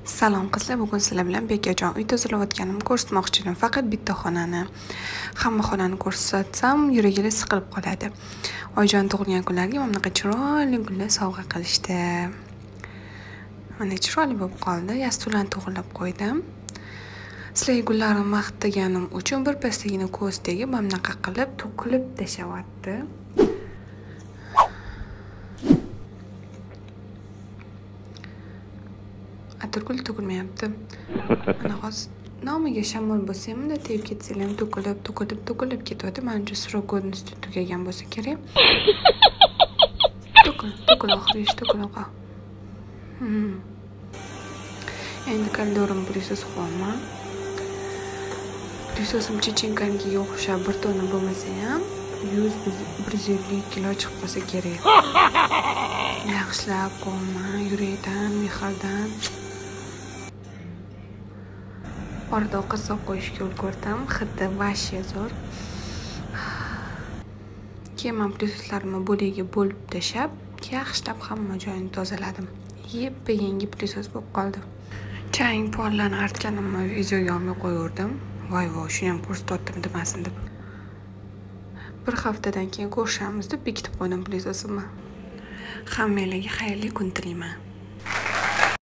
Salom qizlar, bugun sizlar bilan bekajon uy tozalayotganimni ko'rsatmoqchiman. Faqat bitta xonani. Hamma xonani ko'rsatsam, yuragingiz siqilib qoladi. Oyijon tug'ilgan kunlarga mana bunaqa chiroyli gullar sovg'a qilishdi. Mana chiroyli bo'lib qoldi. Yasturlarni to'g'irlab qo'ydim. Sizlarga gullarimni maqtaganim uchun birpasdagina ko'z tegib, mana bunaqa qilib to'kilib tashyapti. Atirgul to'kilmayapti. Mana hozir nomiga shamol bo'lsa ham unda tegib ketsa ham to'kilib ketadi. Menimcha srok ko'rinishda tugagan bo'lsa kerak. To'kil oxiri to'kil. Endi kaldorim prisos xolman. Prisosim chechenkaniga o'xshab bir tona bo'lmasa ham 100-150 kilo chiqib qolsa kerak. Yaxshilab qo'yman, yurakdan, mehrdan. Orada ovqat qo'yishga ulgurdim. Hidi vashe zo'r. Keyin men prisoslarimni bo'lagiga bo'lib tashlab, yaxshilab hamma joyini tozaladim. Yangi prisos bo'lib qoldi. Chang pollarni artganimni videoga olmay qo'yardim. Voy, shuni ham ko'rsatdim demasin deb. Bir haftadan keyin ko'rishamiz deb bekitib qo'ydim prisosimni. Hammalarga xayrli kun tilayman.